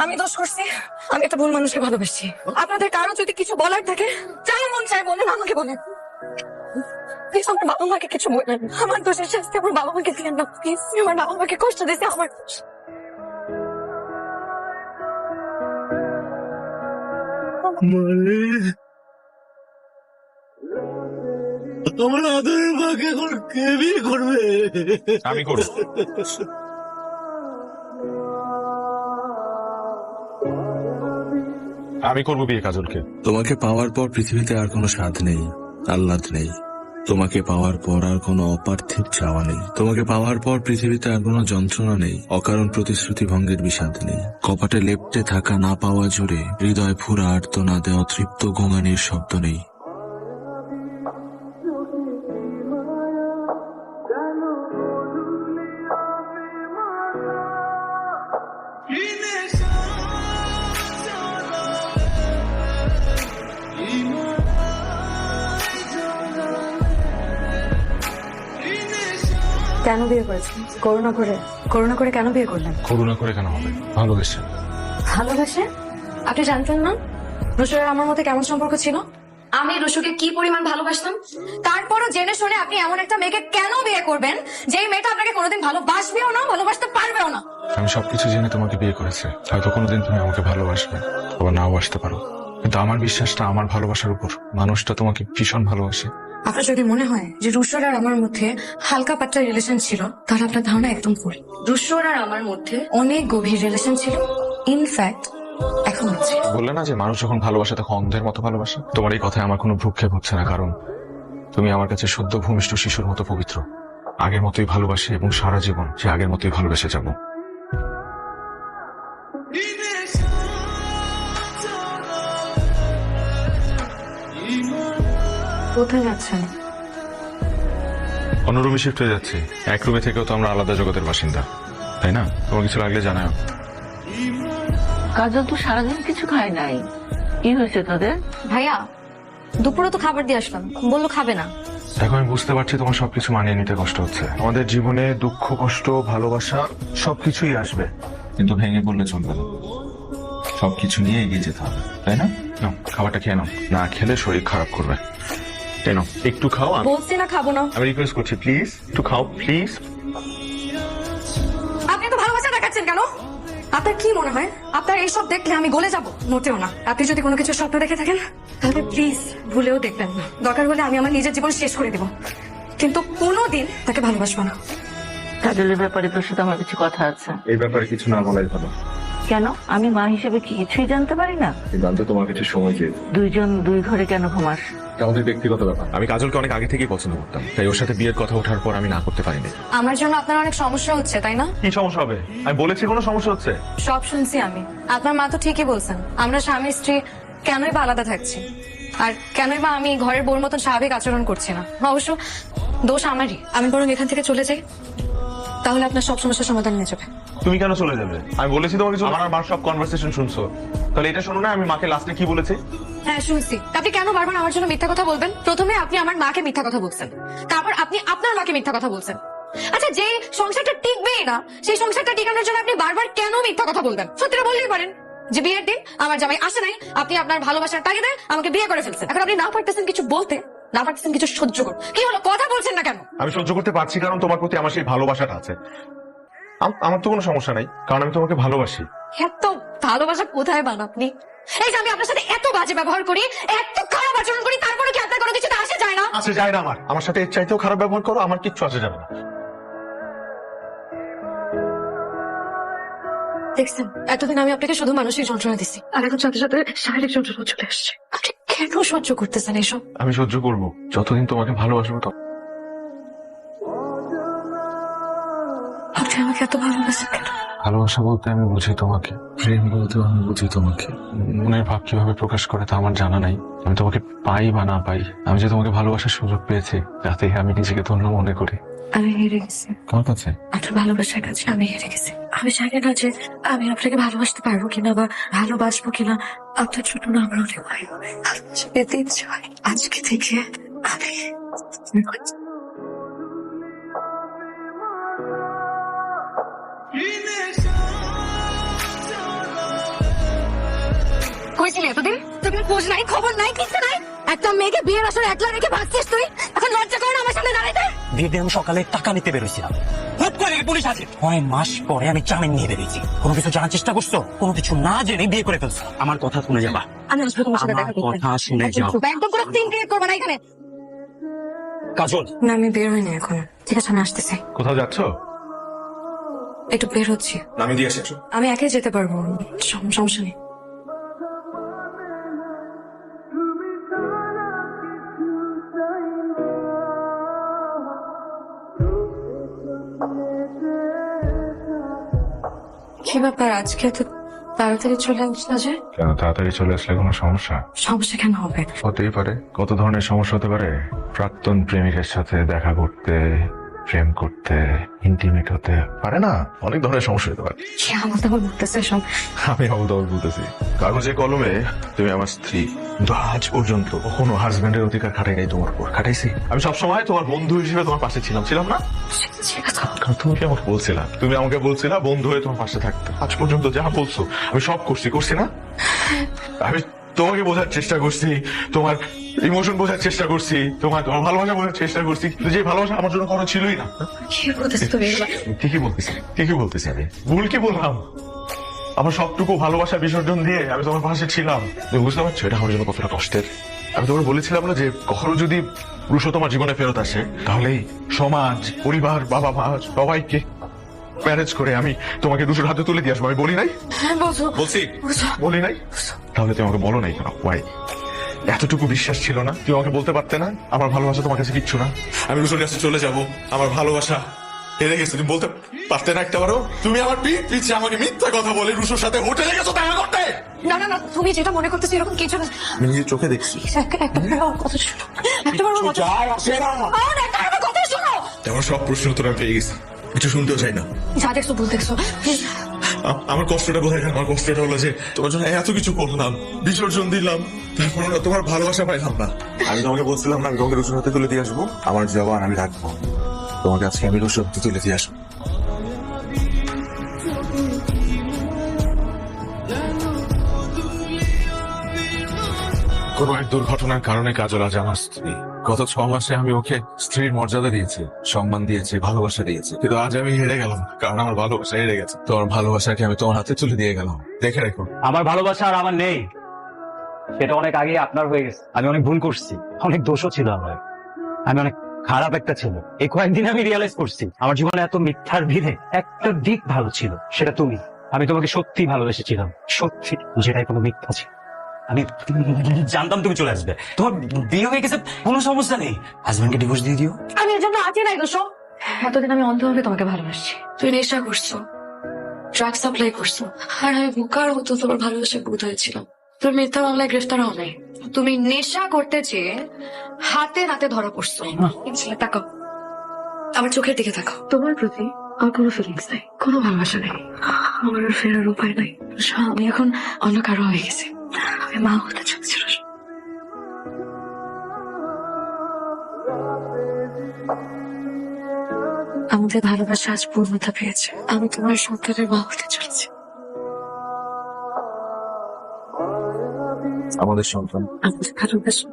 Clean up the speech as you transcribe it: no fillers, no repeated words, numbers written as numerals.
আমি দোষ করছি, আমি একটা ভুল মানুষকে ভালোবাসছি। আপনাদের কারো যদি কিছু বলার থাকে, যাই মন চাই বলেন, আমাকে বলেন। প্লিজ আমার বাবা মাকে কিছু বলবেন, আমার দোষের শাস্তি আমার বাবা মাকে দিলেন না প্লিজ। আমার বাবা মাকে কষ্ট দিয়েছে আমার দোষ। আমার আদরের মাকে এখন কে বিয়ে করবে? আমি করব। আমি করবো বিয়ে কাজলকে। তোমাকে পাওয়ার পর পৃথিবীতে আর কোনো স্বাদ নেই, আহ্লাদ নেই। তোমাকে পাওয়ার পর আর কোনো অপার্থিব চাওয়া নেই। তোমাকে পাওয়ার পর পৃথিবীতে আর কোনো যন্ত্রণা নেই, অকারণ প্রতিশ্রুতি ভঙ্গের বিষাদ নেই। কপাটে লেপ্টে থাকা না পাওয়া জুড়ে হৃদয় ফুরা আর্তনাদে অতৃপ্ত গোঙানির শব্দ নেই। কেন বিয়ে করেছেন? করোনা করে কেন বিয়ে করলেন? করুণা করে কেন হবে? ভালোবেসে। ভালোবাসে? আপনি জানতেন না রুশুর আর আমার মধ্যে কেমন সম্পর্ক ছিল? আমি রুশুকে কি পরিমাণ ভালোবাসতাম, তারপরও জেনে শুনে আপনি এমন একটা মেয়েকে কেন বিয়ে করবেন যেই মেয়েটা আপনাকে কোনোদিন ভালোবাসবেও না, ভালোবাসতে পারবেও না? আমি সবকিছু জেনে তোমাকে বিয়ে করেছি। হয়তো কোনোদিন তুমি আমাকে ভালোবাসবে, আবার নাও বাসতে পারো, কিন্তু আমার বিশ্বাসটা আমার ভালোবাসার উপর। মানুষটা তোমাকে ভীষণ ভালোবাসে। আপনার যদি মনে হয় যে রুশোর আর আমার মধ্যে হালকা পাতলা রিলেশন ছিল, তাহলে আপনার ধারণা একদম ভুল। রুশোর আর আমার মধ্যে অনেক গভীর রিলেশন ছিল, ইনফ্যাক্ট এখন হচ্ছে। বললে না যে মানুষ যখন ভালোবাসে তখন অন্ধের মতো ভালোবাসে? তোমার এই কথায় আমার কোনো ভ্রুক্ষেপ হচ্ছে না, কারণ তুমি আমার কাছে সদ্য ভূমিষ্ঠ শিশুর মতো পবিত্র। আগের মতোই ভালোবাসি এবং সারা জীবন সে আগের মতোই ভালোবেসে যাব। কোথায় যাচ্ছেন? অন্য রুমে শিফট হয়ে যাচ্ছি। এক রুমে থেকেও তো আমরা আলাদা জগতের বাসিন্দা, তাই না? তোমার কিছু লাগলে জানাও। কাজল তো সারাদিন কিছু খায় নাই, কি হয়েছে তোদের? ভাইয়া দুপুরে তো খাবার দিয়ে আসলাম, বললো খাবে না। দেখো, আমি বুঝতে পারছি তোমার সবকিছু মানিয়ে নিতে কষ্ট হচ্ছে। আমাদের জীবনে দুঃখ, কষ্ট, ভালোবাসা সবকিছুই আসবে, কিন্তু ভেঙে পড়লে চলবে না। সবকিছু নিয়ে এগিয়ে যেতে হবে, তাই না? নাও, খাবারটা খেয়ে নাও, না খেলে শরীর খারাপ করবে। তাই নাও, একটু খাও। বলছি না খাবো না। আমি রিকোয়েস্ট করছি, প্লিজ একটু খাও, প্লিজ। আপনি তো ভালোবাসা দেখাচ্ছেন কেন? আপনার কি মনে হয় আপনার এইসব দেখলে আমি গলে যাব? মোটেও না। আপনি যদি কোনো কিছু স্বপ্ন দেখে থাকেন তাহলে প্লিজ ভুলেও দেখবেন না। দরকার হলে আমি আমার নিজের জীবন শেষ করে দেব, কিন্তু কোনোদিন তাকে ভালোবাসবো না। কাজলের ব্যাপারে তোর সাথে আমার কিছু কথা আছে। এই ব্যাপারে কিছু না বলাই ভালো। কেন? আমি মা হিসেবে কি কিছুই জানতে পারি না? জানতে তোমার কিছু সময় চেয়ে। দুইজন দুই ঘরে কেন ঘুমাস? আমাদের ব্যক্তিগত ব্যাপার। আমি কাজলকে অনেক আগে থেকেই পছন্দ করতাম, তাই ওর সাথে বিয়ের কথা ওঠার পর আমি না করতে পারিনি। আমার জন্য আপনার অনেক সমস্যা হচ্ছে, তাই না? কি সমস্যা হবে? আমি বলেছি কোনো সমস্যা হচ্ছে? সব শুনছি আমি। আপনার মা তো ঠিকই বলছেন, আমরা স্বামী স্ত্রী কেনই বা আলাদা থাকছি, আর কেনই বা আমি ঘরের বউর মতন স্বাভাবিক আচরণ করছি না। অবশ্য দোষ আমারই। আমি বরং এখান থেকে চলে যাই, তাহলে আপনার সব সমস্যার সমাধান হয়ে যাবে। তুমি কেন চলে যাবে? আমি বলেছি তোমাকে আমার আর মার সব কনভারসেশন শুনছো, তাহলে এটা শোনো না আমি মাকে লাস্টে কি বলেছি। হ্যাঁ শুনছি। আপনি কেন বারবার আমার জন্য মিথ্যা কথা বলবেন? প্রথমে আপনি আমার মাকে মিথ্যা কথা বলছেন, তারপর আপনি আপনার মাকে মিথ্যা কথা বলছেন। আচ্ছা, যে সংসারটা টিকবেই না সেই সংসারটা টিকানোর জন্য আপনি বারবার কেন মিথ্যা কথা বলবেন? সত্যিটা বললেই পারেন যে বিয়ের দিন আমার জামাই আসে নাই, আপনি আপনার ভালোবাসার তাগিদে আমাকে বিয়ে করে ফেলছেন। এখন আপনি না পারতেছেন কিছু বলতে, না পারতেছেন কিছু সহ্য করতে। কি হলো, কথা বলছেন না কেন? আমি সহ্য করতে পারছি কারণ তোমার প্রতি আমার সেই ভালোবাসাটা আছে। আমার তো কোনো সমস্যা নাই, কারণ আমি তোমাকে ভালোবাসি। এত ভালোবাসা কোথায় পান আপনি? এই যে আমি আপনার সাথে এত বাজে ব্যবহার করি, এত খারাপ আচরণ করি, তারপরে কি আপনার কোনো কিছুতে আসে যায় না? আসে যায় না। আমার সাথে এর চাইতেও খারাপ ব্যবহার করো, আমার কিচ্ছু আসে যাবে না। দেখছেন, এতদিন আমি আপনাকে শুধু মানসিক যন্ত্রণা দিচ্ছি, আর এখন সাথে সাথে শারীরিক যন্ত্রণা চলে আসছে। আপনি কেন সহ্য করতেছেন এসব? আমি সহ্য করবো যতদিন তোমাকে ভালোবাসবো। তো আপনি আমাকে এত ভালোবাসেন কেন? ভালোবাসা বলতে আমি বুঝি তোমাকে, প্রেম বলতে আমি বুঝি তোমাকে। মনের ভাব কিভাবে প্রকাশ করে তা আমার জানা নাই। আমি তোমাকে পাই বা না পাই, আমি যে তোমাকে ভালোবাসার সুযোগ পেয়েছি তাতেই আমি নিজেকে ধন্য মনে করি। আমি হেরে গেছি কার কাছে? আপনার ভালোবাসার কাছে আমি হেরে গেছি। আমি জানি না যে আমি আপনাকে ভালোবাসতে পারবো কিনা বা ভালোবাসবো কিনা। আপনার ছোট না আমার অনেক ভয় হবে, ভালোবাসা পেতে ইচ্ছে হয়। আজকে থেকে আমি কই ছিলি এতদিন? তোর কোনো খোঁজ নাই, খবর নাই, কিছু নাই। একটা মেয়েকে বিয়ের আসরে একলা রেখে ভাগছিস তুই। এখন লজ্জা করে না আমার সামনে দাঁড়াইতে? বিয়ের দিন আমি সকালে টাকা নিতে বেরোছিলাম, হুট করে পুলিশ আছে। 6 মাস পরে আমি জামিন নিয়ে বেরিয়েছি। কোনো কিছু জানার চেষ্টা করছো? কোনো কিছু না জেনে বিয়ে করে ফেলছো। আমার কথা শুনে যাবা। আমি আসবো তোমার সাথে আমার দেখা করতে। কথা শুনে যাও। একদম করে সিন ক্রিয়েট করবে না এখানে। কাজল, না, আমি বের হইনি এখন। ঠিক আছে, আমি আসতেছি। কোথাও যাচ্ছ? একটু বের হচ্ছি। আমি দিয়ে আসি। আমি একাই যেতে পারবো, সমস্যা নেই। কি ব্যাপার, আজকে তো তাড়াতাড়ি চলে আসলা যে? কেন তাড়াতাড়ি চলে আসলে কোনো সমস্যা? সমস্যা কেন হবে? হতেই পারে। কত ধরনের সমস্যা হতে পারে। প্রাক্তন প্রেমিকের সাথে দেখা করতে, প্রেম করতে, ইন্টিমেট হতে পারে না, অনেক ধরনের সমস্যা হতে পারে। কি আমার তো বলতেছে সব? আমি অবদল বলতেছি, কাগজে কলমে তুমি আমার স্ত্রী, কিন্তু আজ পর্যন্ত কখনো হাজবেন্ডের অধিকার খাটাই নাই তোমার উপর। খাটাইছি? আমি সবসময় তোমার বন্ধু হিসেবে তোমার পাশে ছিলাম না? কারণ তুমি আমাকে বলছিলা, বন্ধু হয়ে তোমার পাশে থাকতে। আজ পর্যন্ত যা বলছো আমি সব করছি না? আমি তোমাকে বোঝার চেষ্টা করছি, তোমার ইমোশন বোঝার চেষ্টা করছি, তোমার ভালোবাসা বোঝার চেষ্টা করছি, কিন্তু যে ভালোবাসা আমার জন্য কোনো ছিলই না। কি বলতেছো তুমি এগুলো? ঠিকই বলতেছি আমি। ভুল কি বললাম? আমার সবটুকু ভালোবাসা বিসর্জন দিয়ে আমি তোমার পাশে ছিলাম। তুমি বুঝতে পারছো এটা আমার জন্য কতটা কষ্টের? আমি তোমার বলেছিলাম না যে কখনো যদি পুরুষ তোমার জীবনে ফেরত আসে, তাহলে সমাজ, পরিবার, বাবা মা সবাইকে ম্যানেজ করে আমি তোমাকে দুশোর হাতে তুলে দিয়ে আসবো। আমি বলি নাই? হ্যাঁ, বলছো। বলছি? বলছো। বলি নাই? তাহলে তুমি আমাকে বলো নাই কেন? ওয়াই? এতটুকু বিশ্বাস ছিল না? তুমি আমাকে বলতে পারতে না আমার ভালোবাসা তোমার কাছে কিচ্ছু না? আমি রুশোর কাছে চলে যাব, আমার ভালোবাসা হেরে গেছে, তুমি বলতে পারতে না একটাবারও? তুমি আমার পিছে আমাকে মিথ্যা কথা বলে রুশোর সাথে হোটেলে গেছো দেখা করতে। না না না, তুমি যেটা মনে করতেছো এরকম কিছু না। আমি নিজের চোখে দেখছি। একটাবার আমার কথা শোনো। একটাবার আমার কথা আমার কথা শোনো। আমার সব প্রশ্ন উত্তর আমি পেয়ে গেছি, কিছু শুনতেও চাই না। যা দেখছো ভুল দেখছো। আমার কষ্টটা বোধহয় আমার কষ্টটা হলো যে তোমার জন্য এত কিছু করলাম, বিসর্জন দিলাম, তারপর তোমার ভালোবাসা পাইলাম না। আমি তোমাকে বলছিলাম না আমি তোমাকে রুশোর হাতে তুলে দিয়ে আসবো? আমার জবান আমি রাখবো, তোমাকে আজকে আমি রুশোর হাতে তুলে দিয়ে আসবো। কোন এক দুর্ঘটনার কারণে কাজল আজ আমার স্ত্রী। গত 6 মাসে আমি ওকে স্ত্রীর মর্যাদা দিয়েছি, সম্মান দিয়েছি, ভালোবাসা দিয়েছি, কিন্তু আজ আমি হেরে গেলাম, কারণ আমার ভালোবাসা হেরে গেছে। তোমার ভালোবাসাকে আমি তোমার হাতে তুলে দিয়ে গেলাম, দেখে রেখো। আমার ভালোবাসা আর আমার নেই, সেটা অনেক আগে আপনার হয়ে গেছে। আমি অনেক ভুল করছি, অনেক দোষও ছিল আমার। আমি অনেক খারাপ একটা ছিল। এই কয়েকদিন আমি রিয়েলাইজ করছি আমার জীবনে এত মিথ্যার ভিড়ে একটা দিক ভালো ছিল, সেটা তুমি। আমি তোমাকে সত্যি ভালোবেসেছিলাম, সত্যি, যেটাই কোনো মিথ্যা ছিল। আমি জানতাম তুমি চলে আসবে, তোমার বিয়ে হয়ে গেছে, কোনো সমস্যা নেই, হাজবেন্ডকে ডিভোর্স দিয়ে দিও। আমি এর জন্য আছি নাই দোষ। এতদিন আমি অন্ধভাবে তোমাকে ভালোবাসছি। তুই নেশা করছো, ড্রাগ সাপ্লাই করছো, আর আমি বোকার হতো তোমার ভালোবাসা বোধ হয়েছিলাম। তোর মিথ্যা মামলায় গ্রেফতার হও নাই। তুমি নেশা করতে চেয়ে হাতে নাতে ধরা পড়ছো। তাকাও, আমার চোখের দিকে তাকাও। তোমার প্রতি আমার কোনো ফিলিংস নাই, কোনো ভালোবাসা নেই, আমার আর ফেরার উপায় নাই। আমি এখন অন্য কারো হয়ে গেছি, আমি মা হতে চাচ্ছি। আমাদের ভালোবাসা আজ পূর্ণতা পেয়েছে, আমি তোমার সন্তানের মা হতে চলেছি। আমাদের সন্তান, আমাদের ভালোবাসা